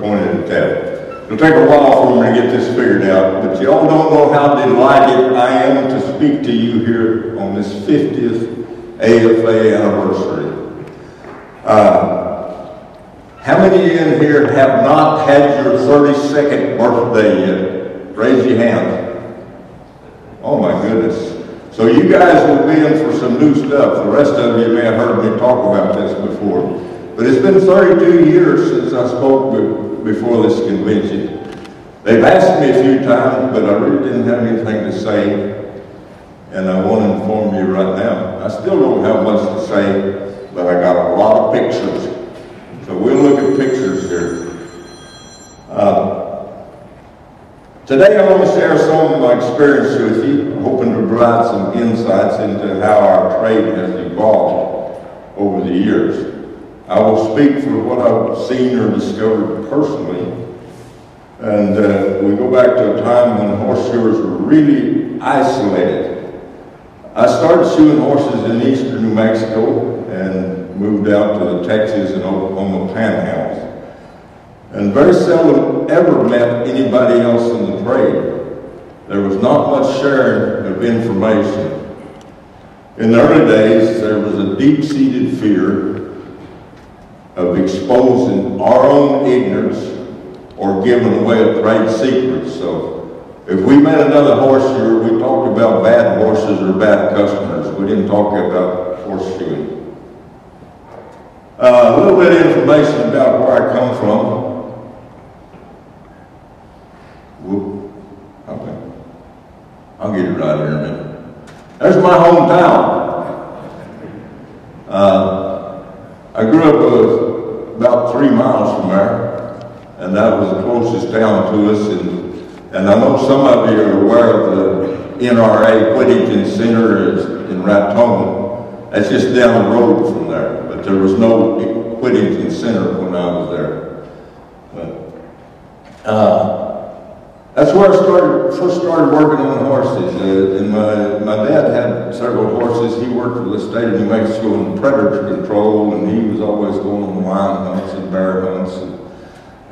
pointed at that. It'll take a while for me to get this figured out, but y'all don't know how delighted I am to speak to you here on this 50th AFA anniversary. How many in here have not had your 32nd birthday yet? Raise your hand. Oh my goodness. So you guys will be in for some new stuff. The rest of you may have heard me talk about this before. But it's been 32 years since I spoke before this convention. They've asked me a few times, but I really didn't have anything to say. And I want to inform you right now, I still don't have much to say, but I got a lot of pictures. So we'll look at pictures here. Today I want to share some of my experience with you, hoping to provide some insights into how our trade has evolved over the years. I will speak for what I've seen or discovered personally. And we go back to a time when horseshoers were really isolated. I started shoeing horses in eastern New Mexico and moved out to the Texas and Oklahoma panhandles. And very seldom ever met anybody else in the trade. There was not much sharing of information. In the early days, there was a deep-seated fear of exposing our own ignorance or giving away trade secrets. So if we met another horseshoer, we talked about bad horses or bad customers. We didn't talk about horseshoeing. A little bit of information about where I come from. Okay. I'll get it right here in a minute. There's my hometown. I grew up about 3 miles from there, and that was the closest town to us. And I know some of you are aware of the NRA Whittington Center in Raton. That's just down the road from there, but there was no Whittington Center when I was there. But, that's where I first started working on horses. And my dad had several horses. He worked for the state of New Mexico in predator control, and he was always going on lion hunts and bear hunts.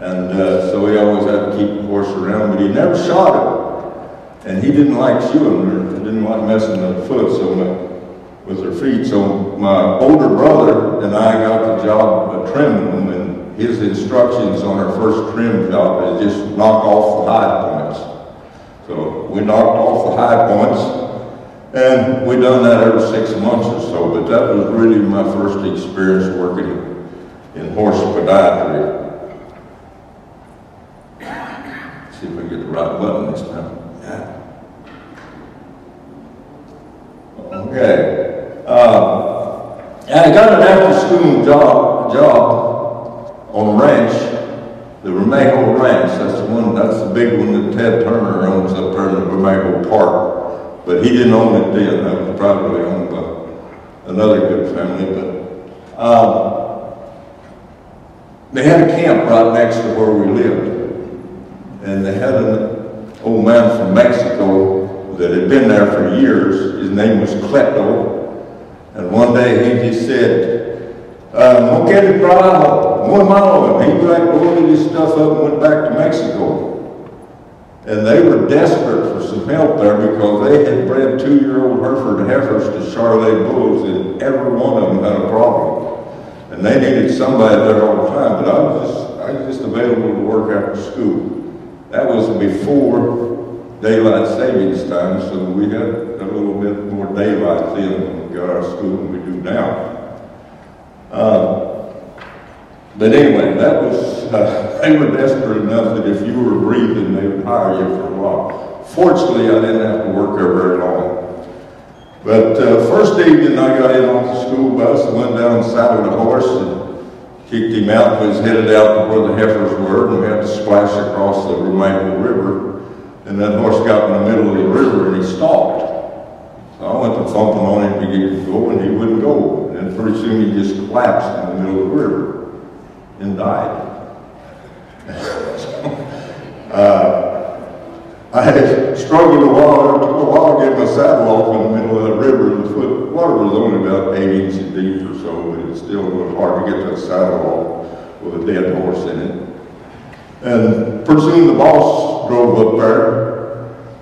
And so he always had to keep the horse around, but he never shot it. And he didn't like shoeing her, he didn't like messing with the foot with her feet. So my older brother and I got the job of trimming them, and his instructions on our first trim job is just knock off the high points. So we knocked off the high points, and we done that every 6 months or so, but that was really my first experience working in horse podiatry. See if I get the right button this time. Yeah. Okay. I got an after-school job on a ranch, the Remejo Ranch. That's the big one that Ted Turner owns up there in the Remejo Park. But he didn't own it then. That was probably owned by another good family. But they had a camp right next to where we lived. And they had an old man from Mexico that had been there for years. His name was Cleto. And one day he just said, no quiere trabajo, muy malo. And he loaded his stuff up and went back to Mexico. And they were desperate for some help there because they had bred 2-year-old Hereford heifers to Charolais bulls, and every one of them had a problem. And they needed somebody there all the time, but I was just available to work after school. That was before daylight savings time, so we had a little bit more daylight then when we got our school than we do now. But anyway, that was, they were desperate enough that if you were breathing, they would hire you for a while. Fortunately, I didn't have to work there very long. But first evening I got in off the school bus and went down and saddled a horse and kicked him out and was headed out to where the heifers were, and we had to splash across the Remejo River. And that horse got in the middle of the river and he stopped. So I went to thumping on him to get him to go, and he wouldn't go. And pretty soon he just collapsed in the middle of the river and died. I struggled a while. It took a while to get my saddle off in the middle of that river. The water was only about 8 inches deep or so, but it still was hard to get that saddle off with a dead horse in it. And pretty soon the boss drove up there,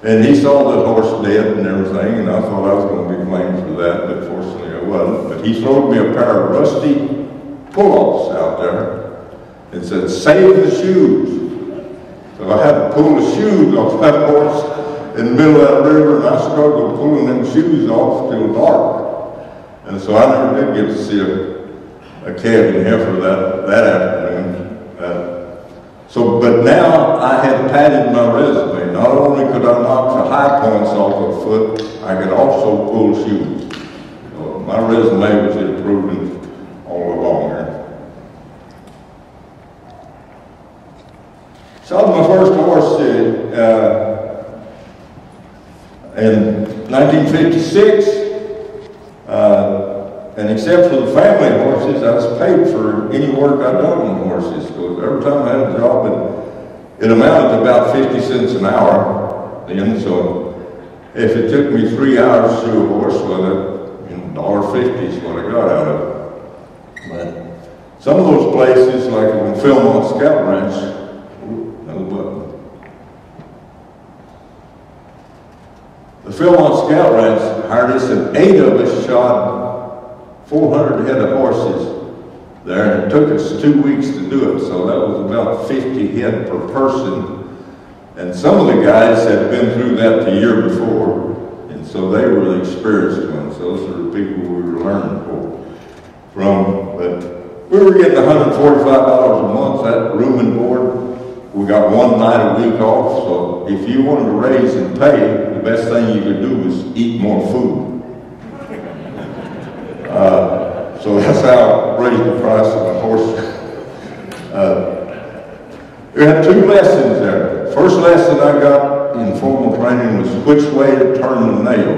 and he saw that horse dead and everything, and I thought I was going to be blamed for that, but fortunately I wasn't. But he throwed me a pair of rusty pull-offs out there and said, "Save the shoes." So I had to pull the shoes off that horse in the middle of that river, and I struggled pulling them shoes off till dark. And so I never did get to see a calving heifer that afternoon. But now I had padded my resume. Not only could I knock the high points off a foot, I could also pull shoes. So my resume was improving all along there. Shot my first horse in 1956, and except for the family horses, I was paid for any work I'd done on horses. So every time I had a job, it amounted to about 50 cents an hour then. So if it took me 3 hours to shoe a horse, well, $1.50 is what I got out of it. But some of those places, like on Philmont Scout Ranch, the Philmont Scout Ranch hired us, and 8 of us shot 400 head of horses there, and it took us 2 weeks to do it, so that was about 50 head per person. And some of the guys had been through that the year before, and so they were the experienced ones. Those are the people we were learning from. But we were getting $145 a month, that room and board. We got 1 night a week off, so if you wanted to raise and pay, the best thing you could do was eat more food. So that's how I raised the price of a horse. We had 2 lessons there. First lesson I got in formal training was which way to turn the nail.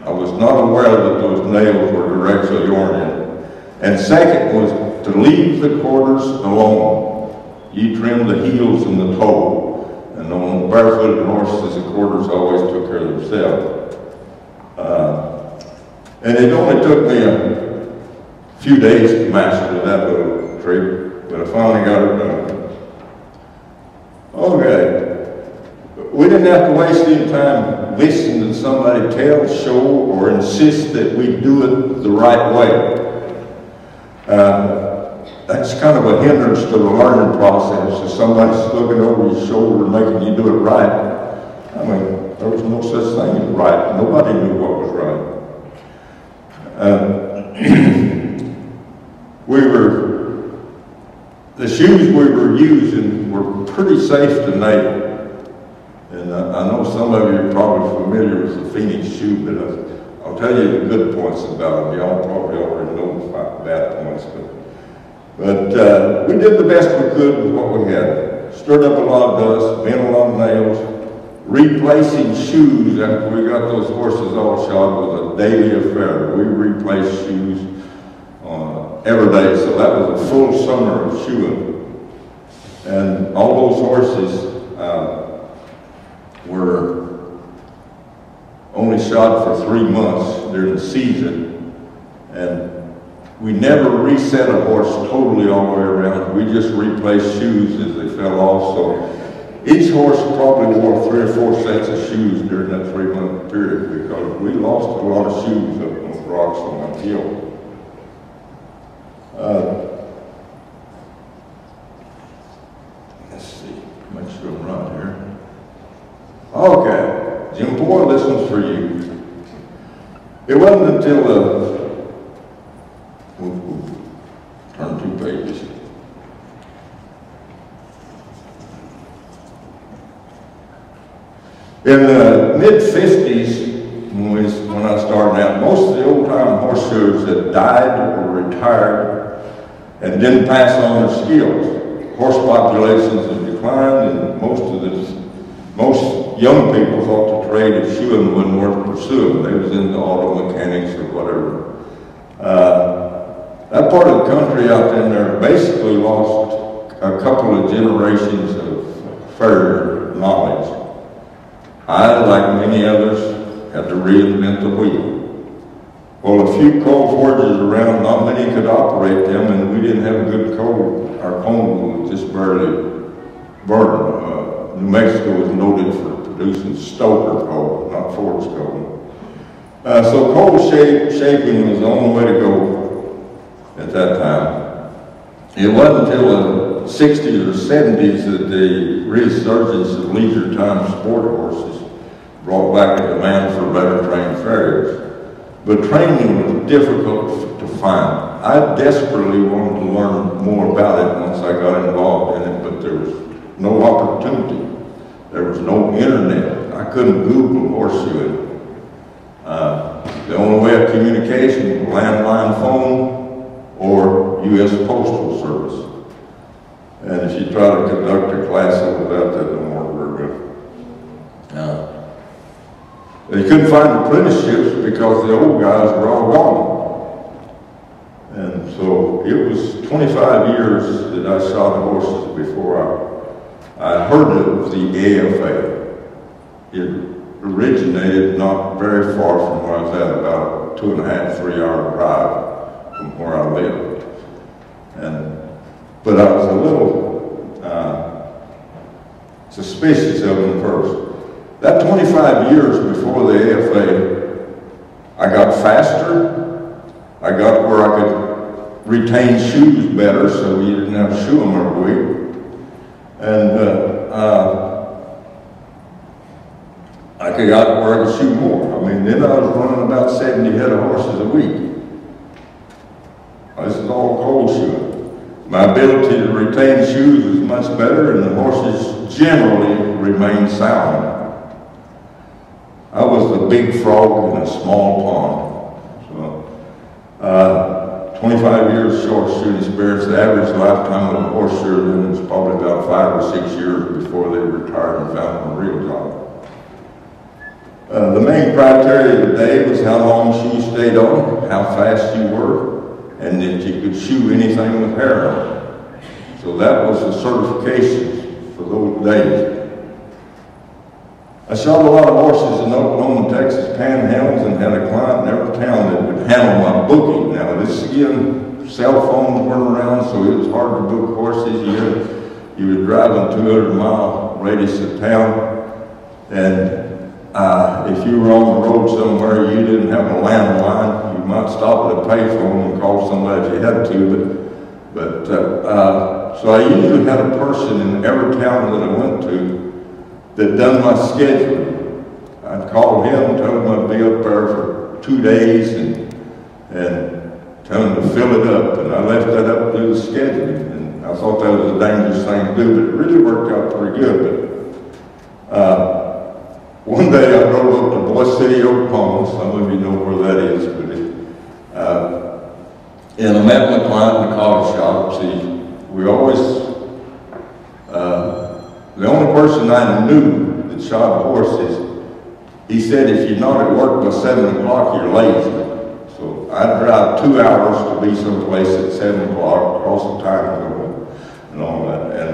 I was not aware that those nails were directly oriented. And second was to leave the quarters alone. You trim the heels and the toe. And on barefooted horses, the quarters always took care of themselves. And it only took me a few days to master that little trick, but I finally got it done. Okay. We didn't have to waste any time listening to somebody tell, show, or insist that we do it the right way. That's kind of a hindrance to the learning process. If somebody's looking over your shoulder and making you do it right, I mean, there was no such thing as right. Nobody knew what was right. The shoes we were using were pretty safe to nail. And I know some of you are probably familiar with the Phoenix shoe, but I'll tell you the good points about them. Y'all probably already know the bad points. But we did the best we could with what we had. Stirred up a lot of dust, bent a lot of nails. Replacing shoes after we got those horses all shod was a daily affair. We replaced shoes every day, so that was a full summer of shoeing. And all those horses were only shod for 3 months during the season, and we never reset a horse totally all the way around. We just replaced shoes as they fell off. So each horse probably wore 3 or 4 sets of shoes during that 3-month period, because we lost a lot of shoes up on the rocks on that hill. Let's see, make sure I'm right here. Okay, Jim Boyle, this one's for you. It wasn't until turn 2 pages. In the mid-50s, when I started out, most of the old-time horseshoers had died or retired and didn't pass on their skills. Horse populations had declined, and most young people thought the trade of shoeing wasn't worth pursuing. They was into auto mechanics or whatever. That part of the country out there basically lost a couple of generations of fair knowledge. I, like many others, had to reinvent the wheel. Well, a few coal forges around, not many could operate them, and we didn't have a good coal. Our cone was just barely New Mexico is noted for producing stoker coal, not forged coal. So coal shaping was the only way to go at that time. It wasn't until the 60s or 70s that the resurgence of leisure time sport horses brought back a demand for better trained farriers. But training was difficult to find. I desperately wanted to learn more about it once I got involved in it, but there was no opportunity. There was no internet. I couldn't Google horseshoeing. The only way of communication was landline phone or U.S. Postal Service. And if you try to conduct a class over that don't work very good. They couldn't find apprenticeships because the old guys were all gone. And so it was 25 years that I shot horses before I heard of the AFA. It originated not very far from where I was at, about a 2.5, 3-hour drive from where I lived. But I was a little suspicious of them first. That 25 years before the AFA, I got faster. I got where I could retain shoes better, so you didn't have to shoe them every week. And I got where I could shoe more. I mean, then I was running about 70 head of horses a week. This is all cold shoeing. My ability to retain shoes was much better, and the horses generally remained sound. I was the big frog in a small pond. So, 25 years short shooting experience. The average lifetime of a horse shoer was probably about 5 or 6 years before they retired and found a real job. The main criteria today was how long shoes stayed on, how fast you were, and that you could shoe anything with hair on it. So that was the certification for those days. I shot a lot of horses in Oklahoma and Texas panhandles and had a client in every town that would handle my booking. Now this again, cell phones weren't around, so it was hard to book horses. You were driving 200-mile radius of town, and if you were on the road somewhere, you didn't have a landline. You might stop at a payphone and call somebody if you had to, so I usually had a person in every town that I went to that done my schedule. I'd call him, tell him I'd be up there for 2 days and tell him to fill it up. And I left that up to the scheduling. And I thought that was a dangerous thing to do, but it really worked out pretty good. But one day I drove up to Boise City, Oklahoma. Some of you know where that is, and I met my client in the coffee shop. See, we always, the only person I knew that shot horses, he said if you're not at work by 7 o'clock, you're lazy. So I'd drive 2 hours to be someplace at 7 o'clock, cross the time zone and all that, and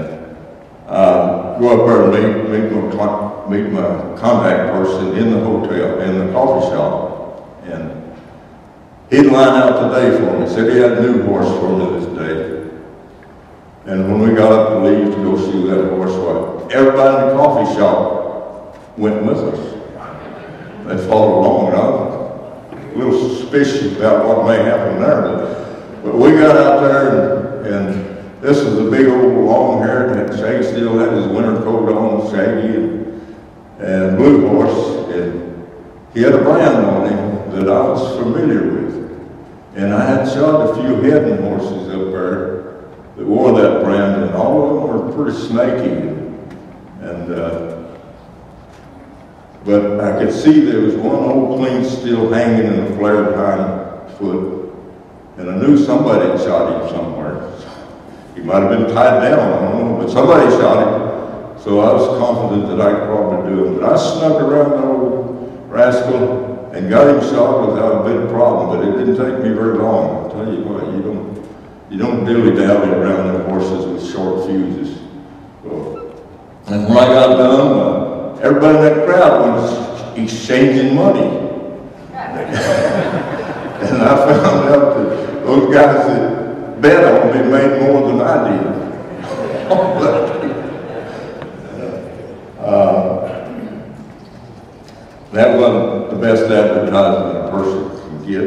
go up there and meet my contact person in the hotel, in the coffee shop, and he'd line out the day for me. Said he had a new horse for me this day. And when we got up to leave to go shoe that horse, everybody in the coffee shop went with us. They followed along, and I was a little suspicious about what may happen there. But we got out there, and this was a big old long-haired, and Shaggy still had his winter coat on, Shaggy, and blue horse, and he had a brand on him that I was familiar with. And I had shot a few heading horses up there that wore that brand, and all of them were pretty snaky. But I could see there was one old clean still hanging in a flared hind foot, and I knew somebody had shot him somewhere. He might have been tied down, I don't know, but somebody shot him. So I was confident that I could probably do it. But I snuck around the old rascal and got him shot without a bit of problem, but it didn't take me very long. I'll tell you what, you don't dilly-dally around them horses with short fuses. So, and when I got done, everybody in that crowd was exchanging money. And I found out that those guys that bet on me made more than I did. That wasn't the best advertisement a person can get.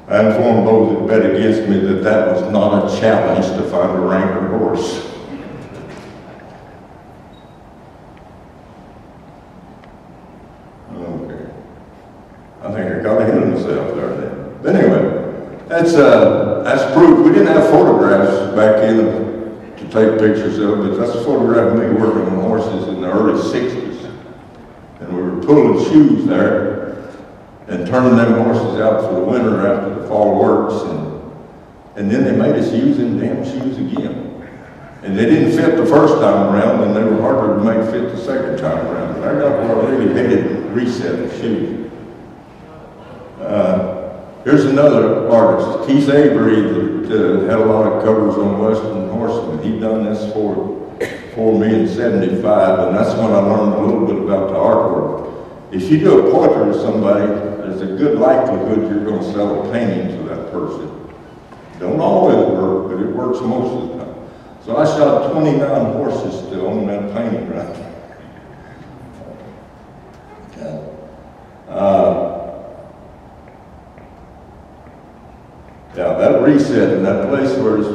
I informed those that bet against me that that was not a challenge to find a ranker horse. Okay. I think I got ahead of myself there then. But anyway, that's proof. We didn't have photographs back in to take pictures of, but that's a photograph of me working on horses in the early 60s. And we were pulling shoes there and turning them horses out for the winter after the fall works, and then they made us use them damn shoes again. And they didn't fit the first time around, and they were harder to make fit the second time around. But I got where I really hated reset of shoes. Here's another artist, Keith Avery, that had a lot of covers on Western Horsemen. He'd done this for me in '75, and that's when I learned a little bit about the artwork. If you do a portrait of somebody, there's a good likelihood you're going to sell a painting to that person. Don't always work, but it works most of the time. So I shot 29 horses still on that painting right there. Yeah, that reset in that place where I was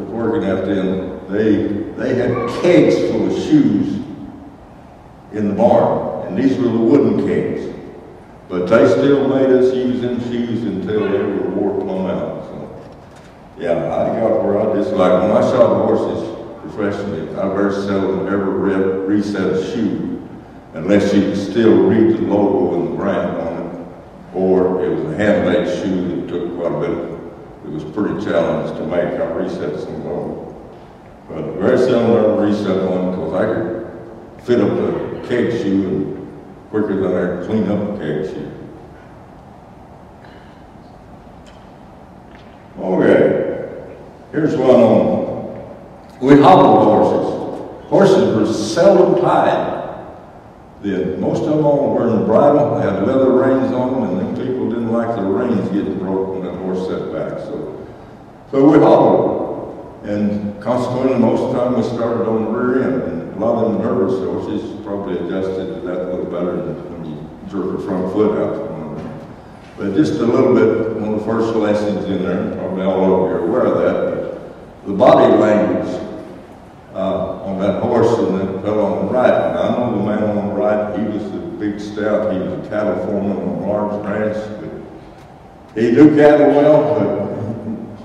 working at then, they had kegs full of shoes in the barn, and these were the wooden kegs. But they still made us use them shoes until they were wore plumb out. So, yeah, I got where I just like, when I shot horses professionally, I very seldom ever reset a shoe unless you could still read the logo and the brand on it, or it was a handmade shoe that took quite a bit. It was pretty challenging to make. I reset some logo. But very seldom I reset one because I could fit up the keg shoe and quicker than I could clean up a keg shoe. Okay, here's one on, we hobbled horses. Horses were seldom tied. Most of them all were in the bridle, they had leather reins on them, and then people didn't like the reins getting broke when that horse set back. So we hobbled. And consequently, most of the time we started on the rear end. And a lot of them nervous horses probably adjusted to that a little better than when you jerk the front foot out. But just a little bit, one of the first lessons in there, probably all of you are aware of that, but the body language on that horse and that fellow on the right. And I know the man on the right, he was a big stout, he was a cattle foreman on a large ranch. But he knew cattle well, but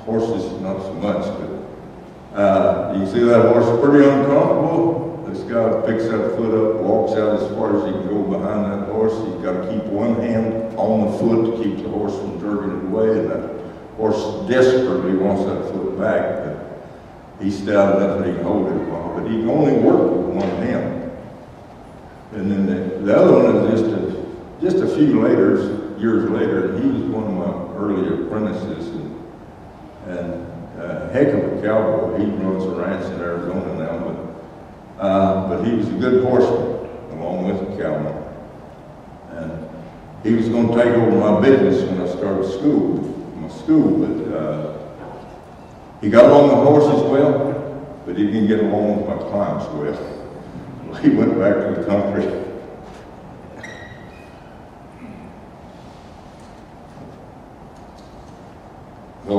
horses not so much. You see that horse pretty uncomfortable. This guy picks that foot up, walks out as far as he can go behind that horse. He's got to keep one hand on the foot to keep the horse from jerking it away, and that horse desperately wants that foot back, but he's stout enough that he can hold it a while, but he can only work with one hand. And then the other one is just a few years later, he was one of my early apprentices, and a heck of a cowboy. He runs a ranch in Arizona now, but he was a good horseman, along with a cowman. And he was going to take over my business when I started school, but he got along with horses well, but he didn't get along with my clients well. He went back to the country. So,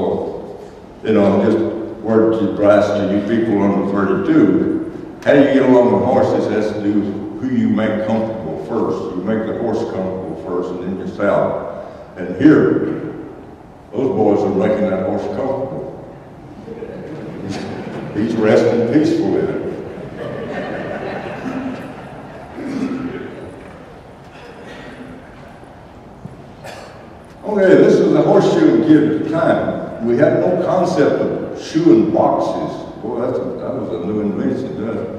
just word to advice to you people under 32. How you get along with horses has to do with who you make comfortable first. You make the horse comfortable first, and then you saddle. And here, those boys are making that horse comfortable. He's resting peacefully there. Okay, this was a horseshoe kid at the time. We had no concept of shoeing boxes. Boy, that was a new invention, doesn't it?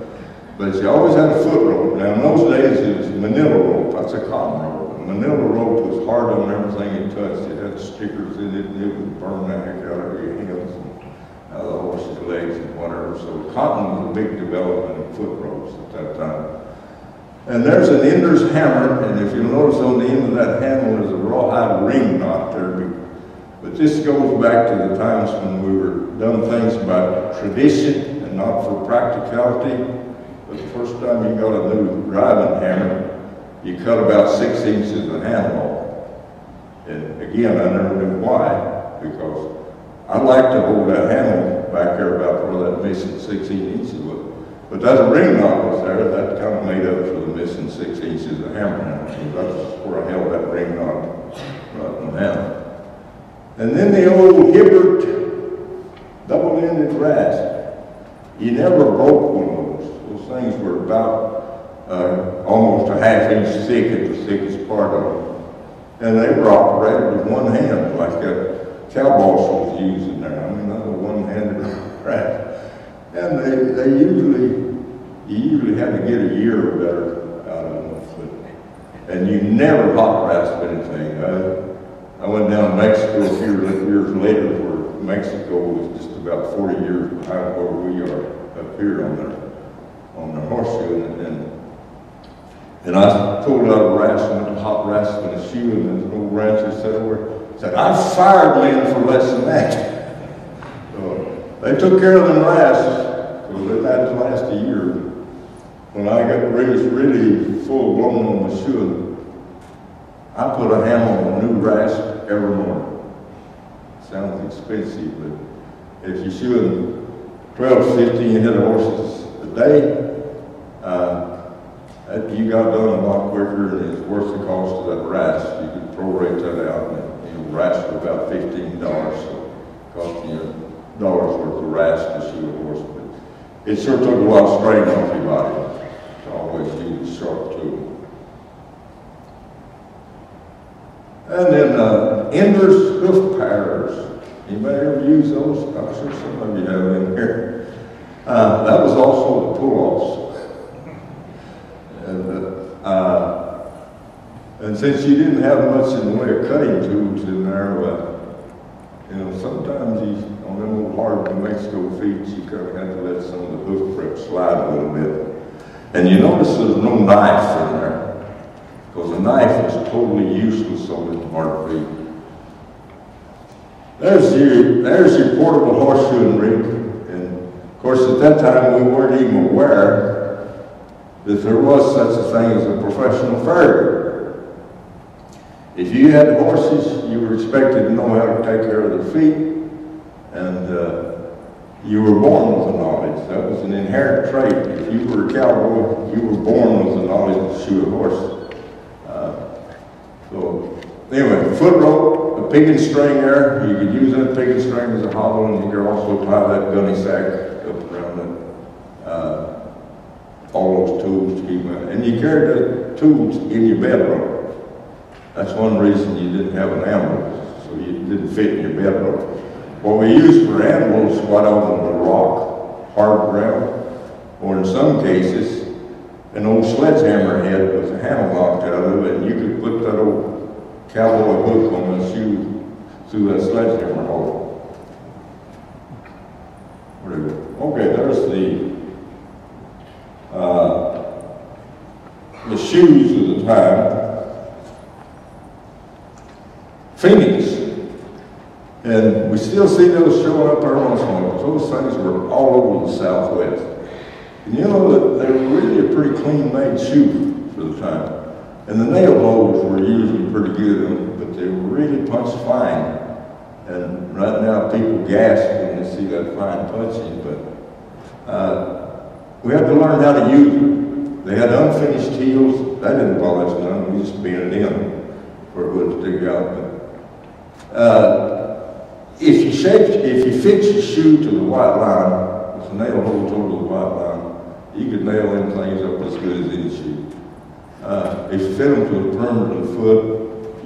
But you always had a foot rope. Now, in those days, it was manila rope. That's a cotton rope. A manila rope was hard on everything it touched. It had stickers in it, and it would burn the heck out of your hands and out of the horse's legs and whatever. So cotton was a big development in foot ropes at that time. And there's an ender's hammer, and if you'll notice on the end of that handle, there's a rawhide ring knot there. But this goes back to the times when we were done things by tradition and not for practicality. but the first time you got a new driving hammer, you cut about 6 inches of handle off. And again, I never knew why, because I like to hold that handle back there about where that missing 16 inches was. But that ring knot was there, that kind of made up for the missing 6 inches of hammer handle. So that's where I held that ring knot right in the handle. And then the old Hibbert double-ended rasp. You never broke one of those. Those things were about almost a ½ inch thick at the thickest part of them. And they were operated with one hand, like a cowboss was using there. I mean, that was a one-handed rasp. And you usually had to get a year or better out of them. And you never hot rasp anything. I went down to Mexico a few years later, where Mexico was just about 40 years behind where we are up here on their horseshoe. And I pulled out a rasp and went to hot rasp in a shoe, and this old rancher said I fired Lynn for less than that. So they took care of them rasps, because they had to last a year. When I got really full blown on the shoe, I put a handle on a new rasp every morning. Sounds expensive, but if you're shoeing 12, 15 head of horses a day, you got done a lot quicker, and it's worth the cost of that rasp. You could prorate that out, and rasp for about $15, so it cost you $1 worth of rasp to shoe a horse. But it sure took a lot of strain off your body to always use a sharp tool. And then Ender's hoof padders. Anybody ever use those? I'm sure some of you have in here. That was also the pull-offs. And since you didn't have much in the way of cutting tools in there, sometimes on them old hard New Mexico feet, you kind of had to let some of the hoof prep slide a little bit. And you notice there's no knife in there, because a knife is totally useless on them hard feet. There's your portable horseshoeing rig. And of course, at that time, we weren't even aware that there was such a thing as a professional farrier. If you had horses, you were expected to know how to take care of their feet, and you were born with the knowledge. That was an inherent trait. If you were a cowboy, you were born with the knowledge to shoe a horse. So anyway, foot rope, a picking string there. You could use that picking string as a hobble, and you could also tie that gunny sack up around it. All those tools to keep in. And you carried the tools in your bedroom. That's one reason you didn't have an animal, so you didn't fit in your bedroom. What we used for animals quite often was rock, hard ground, or in some cases, an old sledgehammer head with a handle knocked out of it, and you could put that old cowboy hook on the shoe through that sledgehammer hole. Okay, there's the shoes of the time. Phoenix. And we still see those showing up there once in a while. Those things were all over the Southwest. And you know that they were really a pretty clean made shoe for the time. And the nail holes were usually pretty good, but they were really punched fine. And right now people gasp when they see that fine punching, but we had to learn how to use them. They had unfinished heels. That didn't bother us none. We just bent it in for it wouldn't stick out. If you fit your shoe to the white line, with the nail holes over the white line, you could nail them things up as good as any shoe. If you fit them to the perimeter of the foot,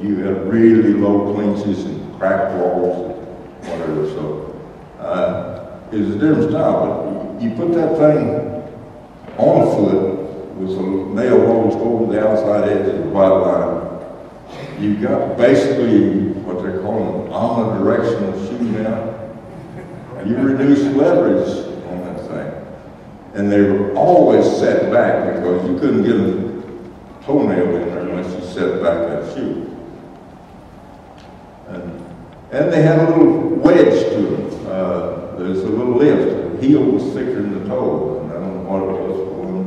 you had really low clinches and cracked walls and whatever. So it was a different style. But you put that thing on a foot with some nail holes over the outside edge of the white line, you got basically what they're calling an omnidirectional shoe now. You reduce leverage on that thing. And they were always set back because you couldn't get a toenail in there unless you set back that shoe. And they had a little wedge to them. There's a little lift. The heel was thicker than the toe. And I don't know what it was for them.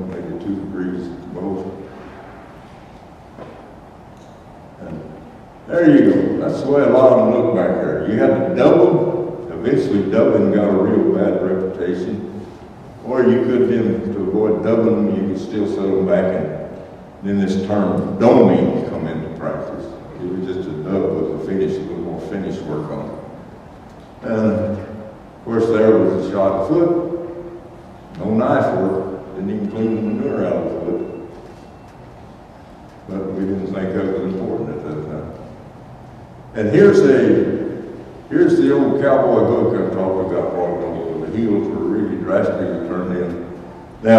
there you go. That's the way a lot of them look back there. You had to double. Eventually, dubbing got a real bad reputation. Or you could then, to avoid dubbing them, you could still set them back, and then this term doming come into practice. It was just a dub with a finish, a little more finish work on it. And of course, there was a shot foot, no knife work, didn't even clean the manure out of the foot. But we didn't think that was important at that time. And here's the old cowboy hook I talked about a while ago. The heels were really drastically turned in. Now,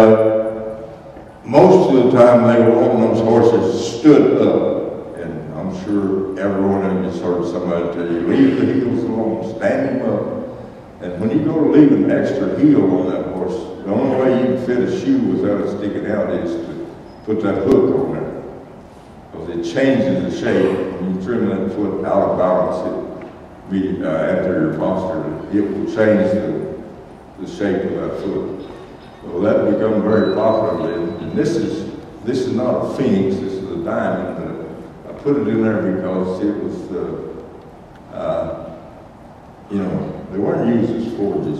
most of the time they were on those horses stood up. And I'm sure every one of you heard somebody tell you, leave the heels alone, stand them up. And when you go to leave an extra heel on that horse, the only way you can fit a shoe without it sticking out is to put that hook on there. Because it changes the shape. When you trim that foot out of balance, anterior posture, it will change the shape of that foot. So that become very popular. And this is not a phoenix, this is a diamond. I put it in there because it was, they weren't used as forges.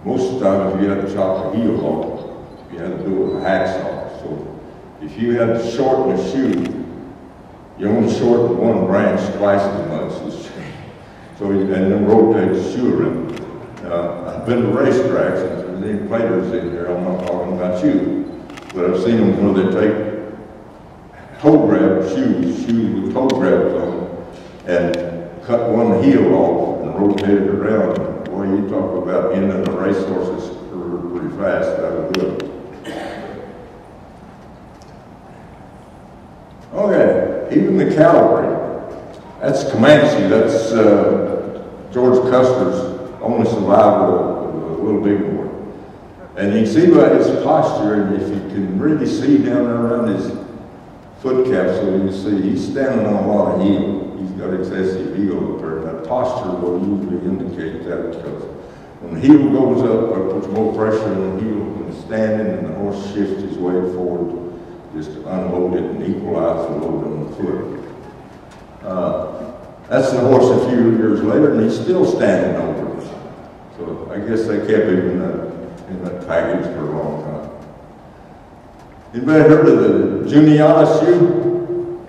Most of the time, if you had to chop the heel off, you had to do it with a hacksaw. So if you had to shorten a shoe, you only shorten one branch twice as much. So and then rotate the shoe around. I've been to racetracks, and if there's any players in here, I'm not talking about you, but I've seen them where they take toe grab shoes with toe grabs on them, and cut one heel off and rotate it around. Boy, you talk about ending a racehorse's career pretty fast. That would do it. Okay, even the cavalry. That's Comanche. That's George Custer's only survival of a little big boy. And you can see by his posture, and if you can really see down there around his foot capsule, you see he's standing on a lot of heel. He's got excessive heel up there. That posture will usually indicate that, because when the heel goes up, it puts more pressure on the heel when it's standing, and the horse shifts his weight forward just to unload it and equalize the load on the foot. That's the horse a few years later, and he's still standing over it. So I guess they kept him in that package for a long time. Anybody heard of the Juniata shoe?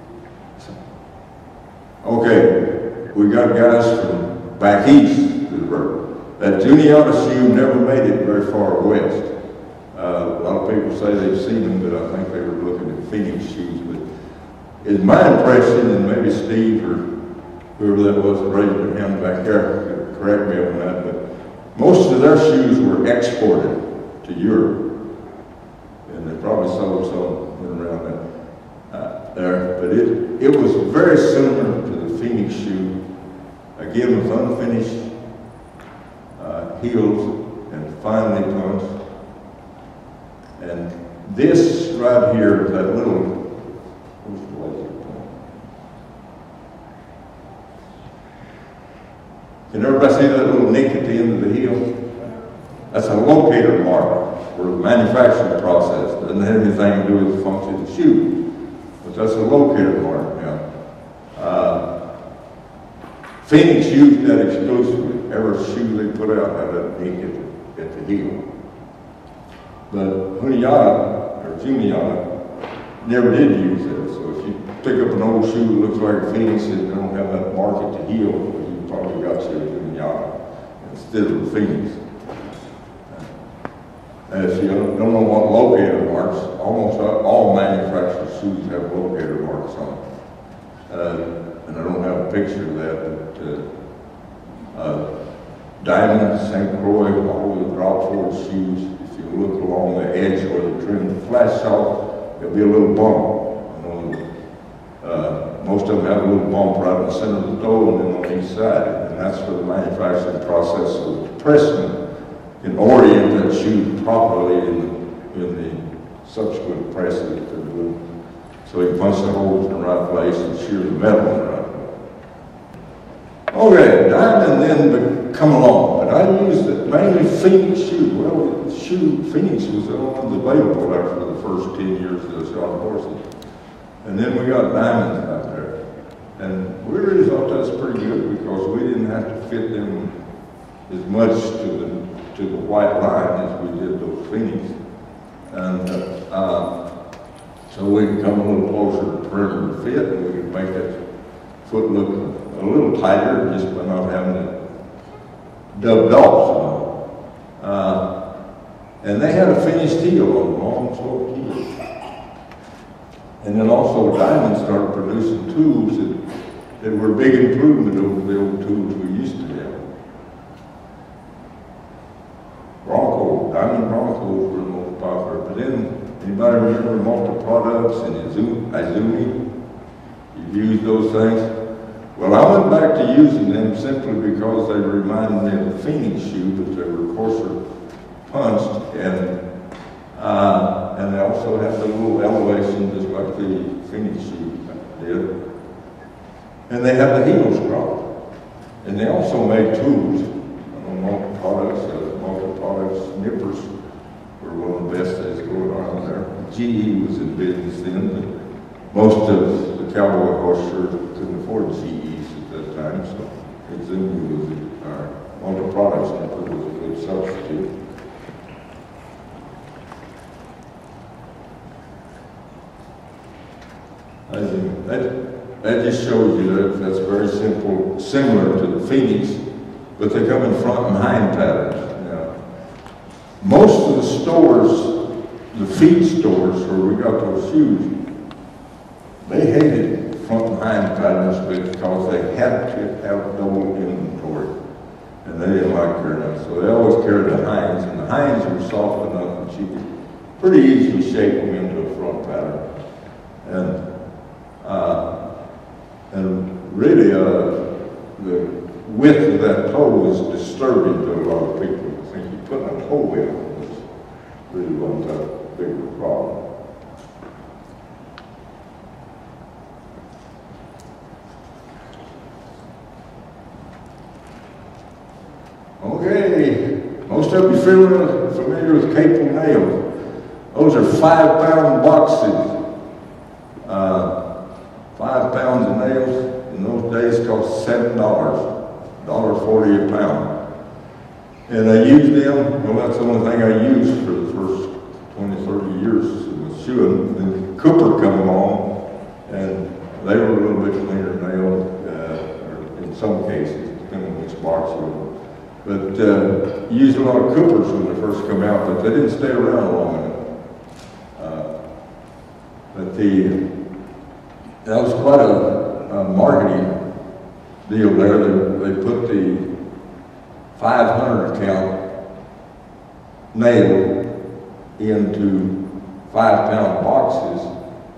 Okay, we got guys from back east to the bird. That Juniata shoe never made it very far west. A lot of people say they've seen them, but I think they were looking at Phoenix shoes. But it's my impression, and maybe Steve or whoever that was that raised their hand back there could correct me on that, but most of their shoes were exported to Europe. And they probably sold some around there. But it was very similar to the Phoenix shoe, again with unfinished heels and finely punched. And this right here, that little, can everybody see that little nick at the end of the heel? That's a locator mark for the manufacturing process. Doesn't have anything to do with the function of the shoe, but that's a locator mark now. Phoenix used that exclusively. Every shoe they put out had that nick at the heel. But Juniata never did use that. So if you pick up an old shoe that looks like a Phoenix and don't have that mark at the heel, you probably got you a Juniata instead of the Phoenix. And if you don't know what locator marks, almost all manufactured shoes have locator marks on them. And I don't have a picture of that, but Diamond, St. Croix, all the drop forward shoes, if you look along the edge where they trim the flash off, there'll be a little bump. Most of them have a little bump right in the center of the toe and then on each side. And that's for the manufacturing process. So the pressman can orient that shoe properly in the subsequent presses that they're doing. So he can punch the holes in the right place and shear the metal in the right place. Okay, Diamond then come along, but I used it mainly Phoenix shoe. Well, the shoe Phoenix was the only one available there for the first 10 years of the shot horses. And then we got Diamonds out there. And we really thought that's pretty good because we didn't have to fit them as much to the white line as we did those Phoenix. And so we could come a little closer to perimeter fit, and we could make that foot look a little tighter just by not having it dubbed off. And they had a finished heel on them, long sloped heel. And then also Diamond started producing tools that were a big improvement over the old tools we used to have. Diamond Broncos were the most popular. But then, anybody remember multi-products and Izumi? You've used those things? Well, I went back to using them simply because they reminded me of the Phoenix shoe, but they were coarser punched, and they also had the little elevation just like the Phoenix shoe did. And they had the heel scroll. And they also made tools. Multi-products nippers were one of the best things going on there. GE was in business then, but most of the cowboy horse sure couldn't afford GEs at that time, so Izumi was our multi-products nipper was a good substitute. That just shows you that that's very simple, similar to the Phoenix, but they come in front and hind patterns. Now, most of the stores, the feed stores where we got those shoes, they hated front and hind patterns because they had to have double inventory, and they didn't like carrying them. So they always carried the hinds, and the hinds were soft enough that you could pretty easily shape them into a front pattern. And really, the width of that toe was disturbing to a lot of people. I think you put a toe in was really wasn't that big of a problem. Okay, most of you familiar with Capel nails. Those are 5-pound boxes. 5 pounds of nails in those days cost $7, $1.40 a pound. And I used them, well, that's the only thing I used for the first 20, 30 years was shoeing. Then Cooper come along, and they were a little bit cleaner nailed, or in some cases, depending on which box you were. But used a lot of Coopers when they first come out, but they didn't stay around long enough. That was quite a marketing deal there. They put the 500 count nail into 5-pound boxes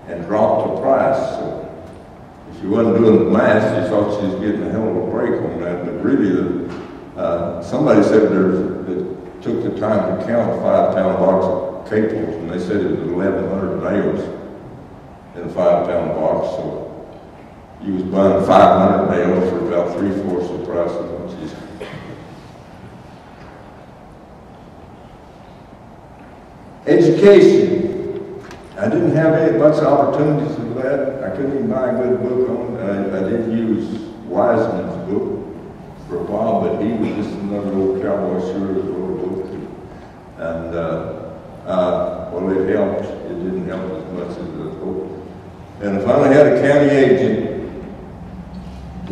and dropped the price. So if you wasn't doing the math, you thought you was getting a hell of a break on that. But really, somebody said they took the time to count a 5-pound box of Capels, and they said it was 1,100 nails in a 5-pound box. So you was buying 500 nails for about 3/4 the price of what you. Education. I didn't have much opportunities for that. I couldn't even buy a good book on it. I did use Wiseman's book for a while, but he was just another old cowboy shoer that wrote a book. And well, it helped. It didn't help as much as I hoped. And I finally had a county agent. I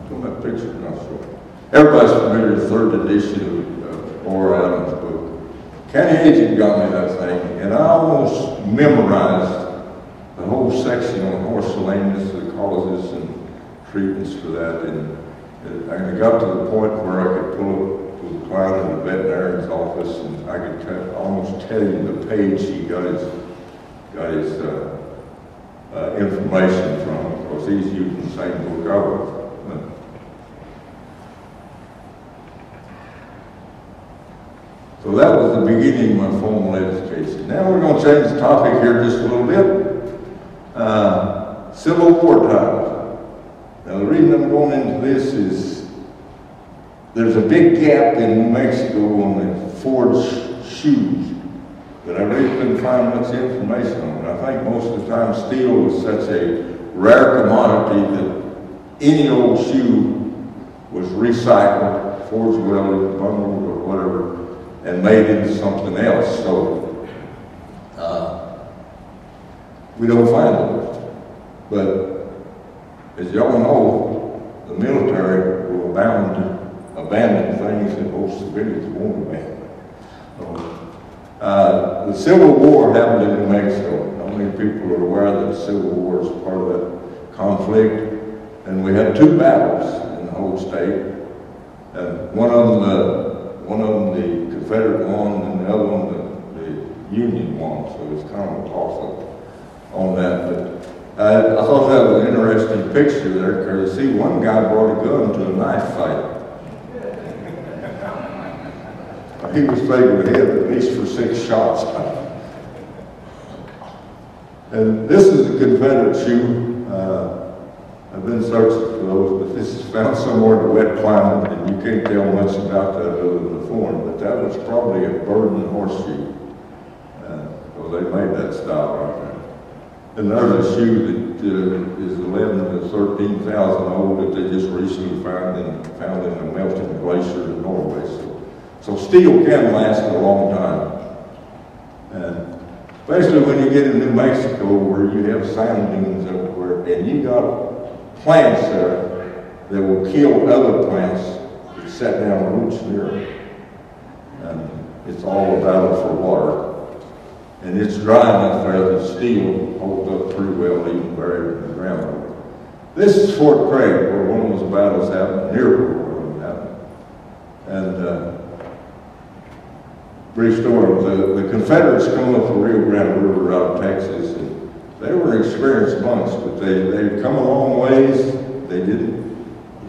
put my picture in my show. Everybody's familiar with the 3rd edition of Laura Adams' book. County agent got me that thing, and I almost memorized the whole section on horse lameness, the causes and treatments for that. And I got to the point where I could pull up to the client in the veterinarian's office, and I could almost tell you the page he got his information from, because he's using the same book I was. So that was the beginning of my formal education. Now we're going to change the topic here just a little bit. Civil War times. Now the reason I'm going into this is there's a big gap in New Mexico on the forged shoes that I really couldn't find much information on. And I think most of the time steel was such a rare commodity that any old shoe was recycled, forged welded, bundled, or whatever, and made into something else. So we don't find those. But as y'all know, the military will abandon things that most civilians won't abandon. The Civil War happened in New Mexico. Not many people are aware that the Civil War is part of that conflict. And we had two battles in the whole state. And one of them the Confederate won, and the other one the Union won. So it's kind of a toss-up on that. But I thought that was an interesting picture there, because you see one guy brought a gun to a knife fight. He was taken ahead at least for 6 shots. And this is a Confederate shoe. I've been searching for those, but this is found somewhere in the wet climate, and you can't tell much about that other than the form. But that was probably a Burden horseshoe. So they made that style right there. And there's a shoe that is 11 to 13,000 old that they just recently found in a melting glacier in Norway. So steel can last a long time. And especially when you get in New Mexico, where you have sand dunes everywhere, and you got plants there that will kill other plants that set down roots near them. And it's all a battle for water. And it's dry enough there that steel holds up pretty well, even buried in the ground. This is Fort Craig, where one of those battles happened, near where one happened. And brief story, the Confederates come up the Rio Grande River out of Texas, and they were an experienced bunch, but they'd come a long ways. They didn't,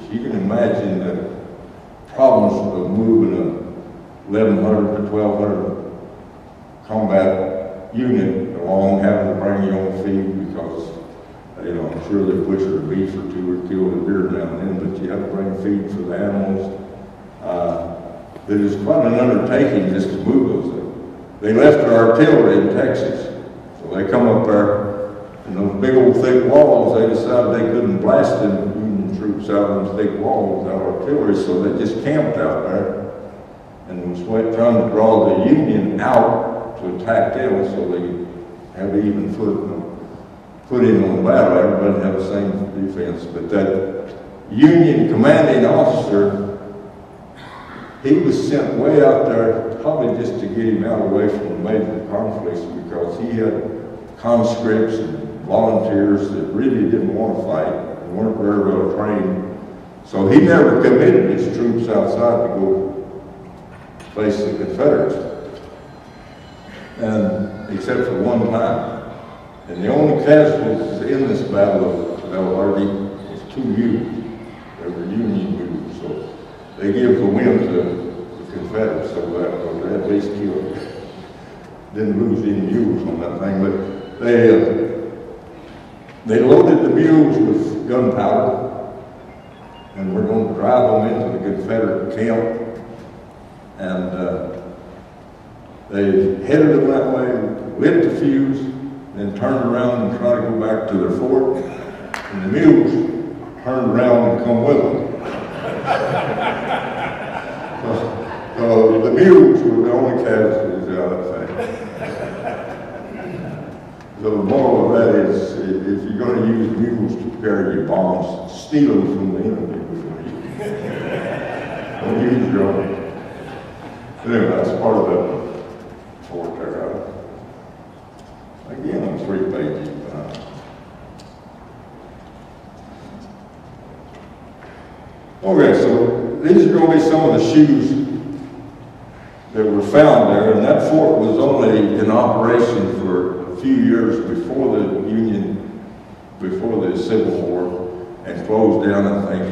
if you can imagine the problems of moving a 1,100 to 1,200 combat unit along, having to bring your own feed, because, you know, I'm sure they butchered a beef or two or killed a deer now and then, but you have to bring feed for the animals. It is quite an undertaking just to move those things. They left their artillery in Texas, so they come up there, and those big old thick walls, they decided they couldn't blast the Union troops out of those thick walls without artillery, so they just camped out there and was trying to draw the Union out to attack them, so they have even foot in on the battle. Everybody have the same defense, but that Union commanding officer, he was sent way out there, probably just to get him out away from the major conflicts, because he had conscripts and volunteers that really didn't want to fight and weren't very well trained. So he never committed his troops outside to go face the Confederates, and except for one time. And the only casualties in this battle of Valverde was 2 mules. They were Union mules, so they give the win to the Confederates, so that they at least killed. Didn't lose any mules on that thing, but they loaded the mules with gunpowder, and we're going to drive them into the Confederate camp. And they headed them that way, lit the fuse, then turned around and tried to go back to their fort, and the mules turned around and come with them. So the mules were the only casualties out of that thing. So the moral of that is, if you're going to use mules to carry your bombs, steal them from the enemy before you don't use your own. Anyway, that's part of that fort there. Again, I'm 3 pages behind. Okay, so these are going to be some of the shoes that were found there, and that fort was only in operation for a few years before the Union, before the Civil War, and closed down, I think,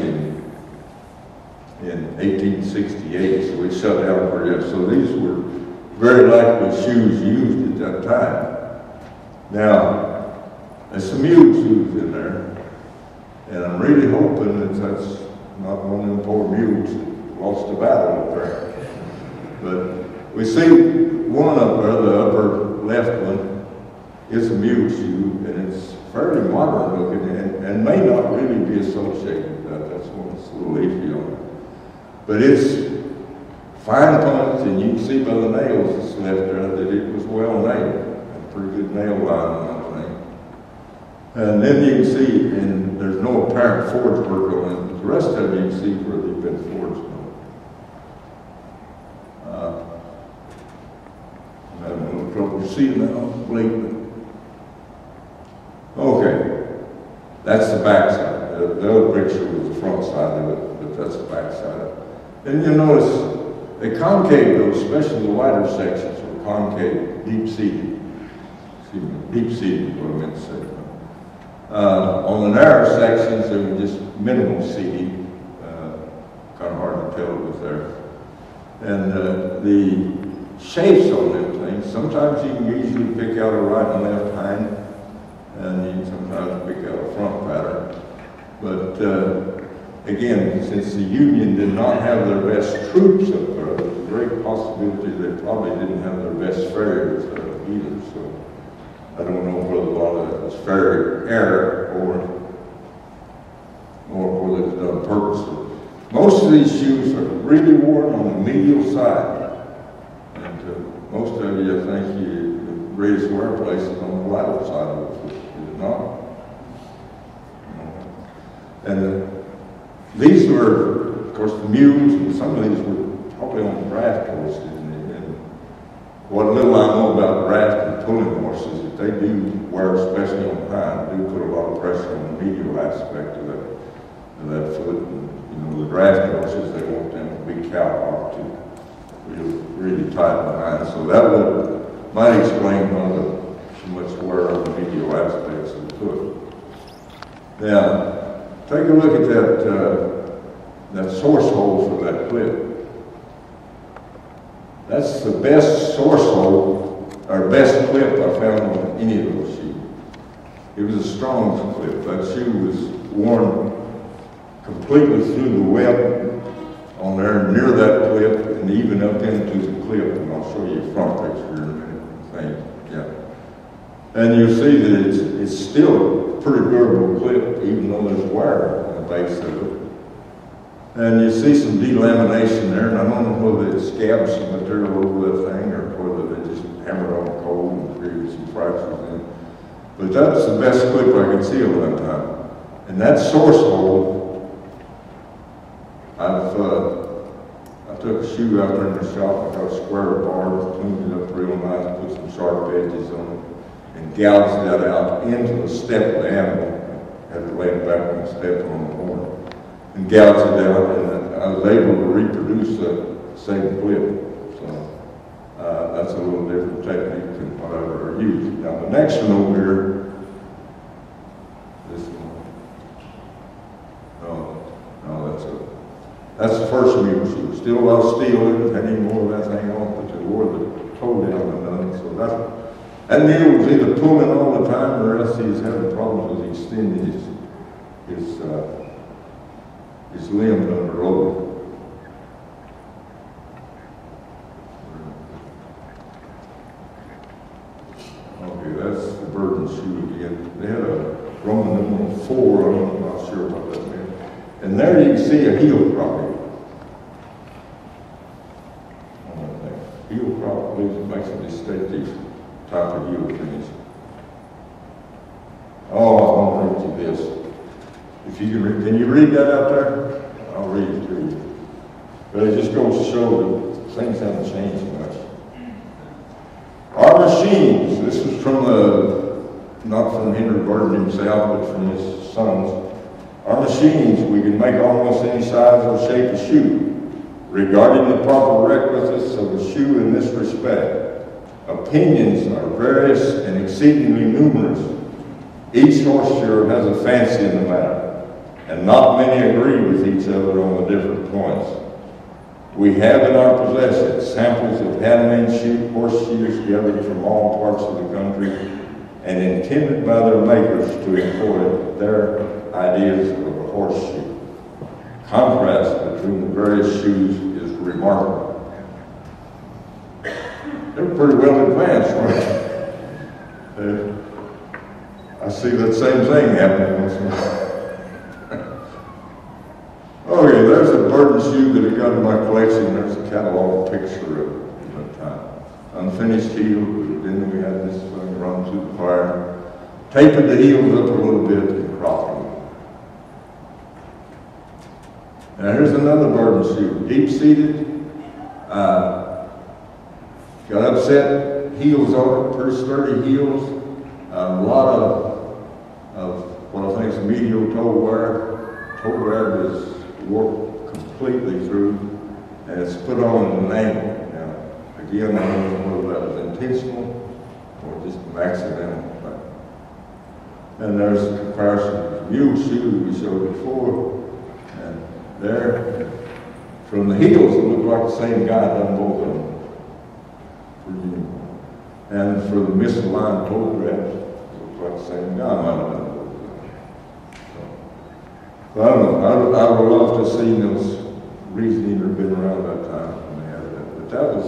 in 1868, so it shut down for years. So these were very likely shoes used at that time. Now, there's some mule shoes in there, and I'm really hoping that that's not one of them poor mules that lost the battle up there. But we see one up there, the upper left one, is a mule shoe, and it's fairly modern looking and may not really be associated with that. That's what's a little iffy on it. But it's fine points, and you can see by the nails that's left there that it was well nailed. A pretty good nail line on that thing. And then you can see, and there's no apparent forge work on it, but the rest of it you can see where they've been forged on. I'm having a little trouble seeing that on the blade. Okay, that's the back side. The other picture was the front side of it, but that's the back side. And you'll notice they concave those, especially the wider sections were concave, deep-seated. Excuse me, deep-seated is what I meant to say. On the narrow sections, they were just minimal seating. Kind of hard to tell it was there. And the shapes on them things, sometimes you can usually pick out a right and left hind, and you can sometimes pick out a front pattern. But again, since the Union did not have their best troops up there, there's a great possibility they probably didn't have their best farriers either. So I don't know whether a lot of that was farrier error or whether it was done purposely. Most of these shoes are really worn on the medial side. And most of you, I think, the greatest wear places on the lateral side of it, is it not? And these were, of course, the mules, and some of these were probably on draft horses. And what little I know about draft and pulling horses, if they do wear, especially on hind, do put a lot of pressure on the medial aspect of that foot. And, you know, the draft horses, they want them to be cow-hocked to really tight behind. So that might explain why so much wear on the medial aspects of the foot. Now, take a look at that source hole for that clip. That's the best source hole, or best clip I found on any of those shoes. It was a strong clip. That shoe was worn completely through the web on there near that clip and even up into the clip. And I'll show you a front picture in a minute. Yeah. And you'll see that it's still a pretty durable clip, even though there's wear on the base of it. And you see some delamination there, and I don't know whether it scabbed some material over that thing or whether they just hammered on cold and created some fractures in it. But that's the best clip I could see over that time. And that source hole, I took a shoe out there in the shop, I got a square bar, cleaned it up real nice, put some sharp edges on it, and gouged that out into the step of the animal. Had to lay it back on the step on the horn. And gouged it out, and I was able to reproduce the same clip. So that's a little different technique than what I've ever used. Now the next one over here, this one. No, that's the first mule shoe. Still a lot of steel in it, had any more of that thing on, but they wore the toe down and done. So that mule was either pulling all the time or else he was having problems with extending his limb under load. Okay, that's the Burden shoe again. They had a Roman numeral 4, I'm not sure what that meant. And there you can see a heel cropping on that thing. Heel crop makes a distinctive type of heel finish. Oh, I want to read you this. If you can you read that out there? I'll read it to you. But it just goes to show that things haven't changed much. Our machines, this is from not from Henry Burden himself, but from his sons. Our machines, we can make almost any size or shape of shoe. Regarding the proper requisites of a shoe in this respect, opinions are various and exceedingly numerous. Each horseshoer has a fancy in the matter, and not many agree with each other on the different points. We have in our possession samples of handmade horseshoes gathered from all parts of the country and intended by their makers to employ their ideas of a horseshoe. Contrast between the various shoes is remarkable. They're pretty well advanced, right? I I see that same thing happening once in a while. Okay, there's a burden shoe that I got in my collection. There's a catalog picture of that time. Unfinished heel, then we had this thing run through the fire. Tapered the heels up a little bit and cropped them. Now here's another burden shoe, deep-seated. Got upset heels on it, pretty sturdy heels. A lot of what I think is medial toe wear. Toe wear is worked completely through, and it's put on an angle. Now, again, I don't know whether that was intentional or just an accidental thing. And there's a comparison of the mule shoe we showed before, and there, from the heels, it looked like the same guy done both of them. And for the misaligned toe straps, it looked like the same guy might have done both of them. So I don't know. I would love to see those reasoning that have been around that time when they had that. But that was